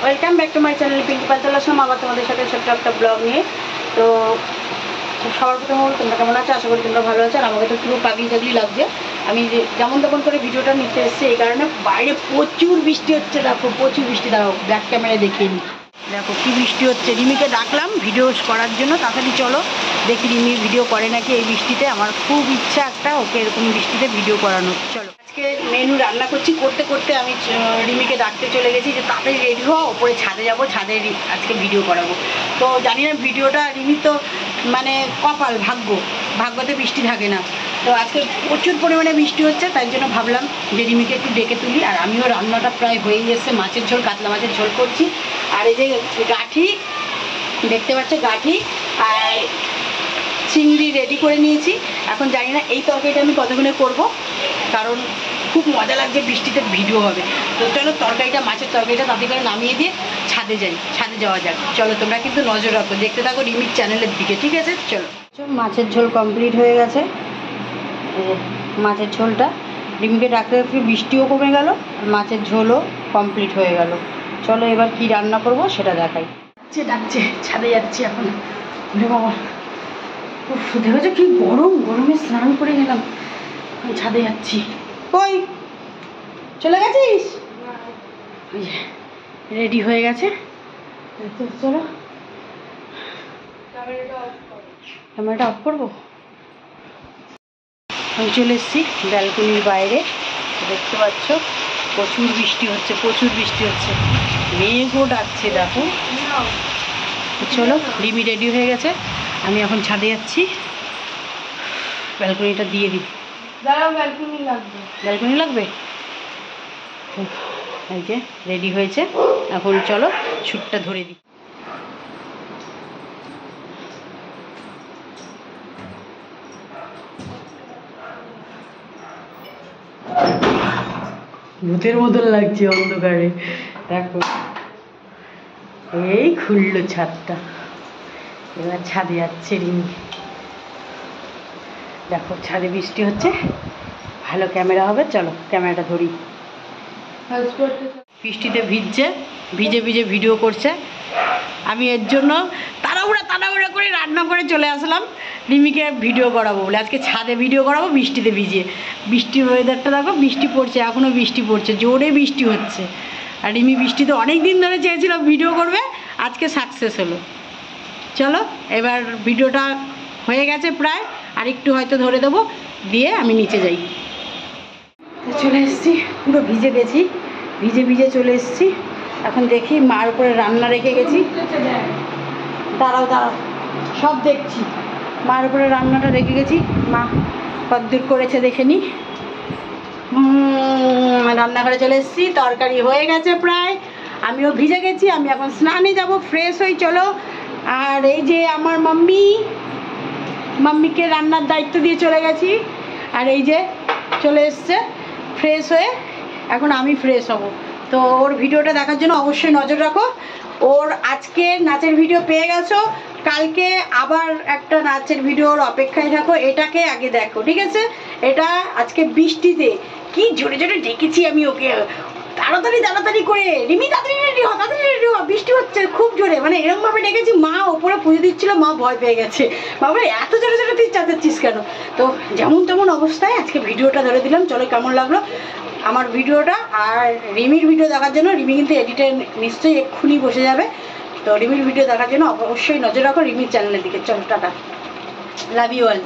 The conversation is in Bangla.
Welcome back to my channel Pinki Pal চলে আসলাম আবার তোমাদের সাথে ছোট্ট একটা ব্লগ নিয়ে। তো সবার প্রথম তোমরা কেমন আছো? আশা করি তোমরা ভালো আছো। আর আমাকে তো পুরো পাগলি টাগলি লাগছে। আমি যে যেমন তেমন করে ভিডিওটা নিতে এসেছি এই কারণে বাইরে প্রচুর বৃষ্টি হচ্ছে। দেখো প্রচুর বৃষ্টি, দাঁড়াও ব্যাক ক্যামেরায় দেখিয়ে নিই। দেখো কি বৃষ্টি হচ্ছে। রিমিকে ডাকলাম ভিডিও করার জন্য, তাড়াতাড়ি চলো দেখি রিমি ভিডিও করে নাকি এই বৃষ্টিতে। আমার খুব ইচ্ছা একটা ওকে এরকম বৃষ্টিতে ভিডিও করানোর। চলো আজকে মেনু রান্না করছি, করতে করতে আমি রিমিকে ডাকতে চলে গেছি যে তাড়াতাড়ি রেডি হও, ওপরে ছাদে যাবো, ছাদে আজকে ভিডিও করাবো। তো জানি না ভিডিওটা রিমি তো মানে কপাল ভাগ্যতে বৃষ্টি থাকে না। তো আজকে প্রচুর পরিমাণে বৃষ্টি হচ্ছে, তাই জন্য ভাবলাম যে রিমিকে একটু ডেকে তুলি। আর আমিও রান্নাটা প্রায় হয়েই এসেছে, মাছের ঝোল, কাতলা মাছের ঝোল করছি। আর এই যে গাঠি দেখতে পাচ্ছ, গাঠি আর চিংড়ি রেডি করে নিয়েছি। এখন জানি না এই তরকারিটা আমি কতক্ষণে করব, কারণ খুব মজা লাগছে বৃষ্টিতে ভিডিও হবে। তো চলো তরকারিটা, মাছের তরকারিটা তাতে করে নামিয়ে দিয়ে ছাদে যাওয়া যাক। চলো তোমরা কিন্তু নজর রাখো, দেখতে থাকো রিমির চ্যানেলের দিকে, ঠিক আছে? চলো মাছের ঝোল কমপ্লিট হয়ে গেছে। মাছের ঝোলটা রিমিকে ডাকতে ডাকতে বৃষ্টিও কমে গেল, আর মাছের ঝোলও কমপ্লিট হয়ে গেল। চলো এবার কি রান্না করব সেটা দেখাই। ডাকছে ছাদে যাচ্ছি এখন। বাবা দেখেছো কি গরমে স্নান করে গেলাম, ছাদে যাচ্ছি। কই চলে গেছিস? রেডি হয়ে গেছে। চলো ক্যামেরাটা অফ করবো। আমি চলে এসেছি ব্যালকনির বাইরে, দেখতে পাচ্ছ প্রচুর বৃষ্টি হচ্ছে, মেঘও ডাকছে দেখো। চলো রিমি রেডি হয়ে গেছে, আমি এখন ছাদে যাচ্ছি। ব্যালকনিটা দিয়ে দিই। ব্যালকনি লাগবে। এই যে রেডি হয়েছে, এখন চলো শ্যুটটা ধরে দিই। ভূতের মতন লাগছে অন্ধকারে। দেখো এই খুললো ছাদটা, এবার ছাদে যাচ্ছে রিমি। দেখো ছাদে বৃষ্টি হচ্ছে, ভালো ক্যামেরা হবে। চলো ক্যামেরাটা ধরি। বৃষ্টিতে ভিজে ভিডিও করছে। আমি এর জন্য তাড়াহুড়া করে রান্না করে চলে আসলাম রিমিকে ভিডিও করাবো বলে। আজকে ছাদে ভিডিও করাবো বৃষ্টিতে ভিজে। বৃষ্টির ওয়েদারটা দেখো, বৃষ্টি পড়ছে, এখনও বৃষ্টি পড়ছে, জোরে বৃষ্টি হচ্ছে। আর রিমি বৃষ্টিতে অনেক দিন ধরে চেয়েছিল ভিডিও করবে, আজকে সাকসেস হলো। চলো এবার ভিডিওটা হয়ে গেছে প্রায়, আর একটু হয়তো ধরে দেবো, দিয়ে আমি নিচে যাই। চলে এসেছি, পুরো ভিজে গেছি, ভিজে চলে এসেছি। এখন দেখি মার উপরে রান্না রেখে গেছি। দাঁড়াও সব দেখছি। মার উপরে রান্নাটা রেখে গেছি, মা কদ্দূর করেছে দেখে নি। রান্নাঘরে চলে এসেছি, তরকারি হয়ে গেছে প্রায়, আমিও ভিজে গেছি। আমি এখন স্নানে যাব, ফ্রেশ হই। চলো। আর এই যে আমার মাম্মিকে রান্নার দায়িত্ব দিয়ে চলে গেছি। আর এই যে চলে এসছে ফ্রেশ হয়ে, এখন আমি ফ্রেশ হব। তো ওর ভিডিওটা দেখার জন্য অবশ্যই নজর রাখো। ওর আজকে নাচের ভিডিও পেয়ে গেছো, কালকে আবার একটা নাচের ভিডিওর অপেক্ষায় থাকো। এটাকে আগে দেখো, ঠিক আছে? এটা আজকে বৃষ্টিতে কি জোরে ডেকেছি আমি ওকে, তাড়াতাড়ি করে রিমি তাড়াতাড়ি রেডি হ, বৃষ্টি হচ্ছে খুব জোরে, মানে এরকম ভাবে ডেকেছি। মা ওপরে পুজো দিচ্ছিল, মা ভয় পেয়ে গেছে। বাবা এত জোরে তুই চাচাচ্ছিস কেন? তো যেমন তেমন অবস্থায় আজকে ভিডিওটা ধরে দিলাম। চলো কেমন লাগলো আমার ভিডিওটা। আর রিমির ভিডিও দেখার জন্য, রিমি কিন্তু এডিটে নিশ্চয়ই এক্ষুনি বসে যাবে। তো রিমির ভিডিও দেখার জন্য অবশ্যই নজর রাখো রিমির চ্যানেলের দিকে। চলো টাটা, লাভ ইউ অল।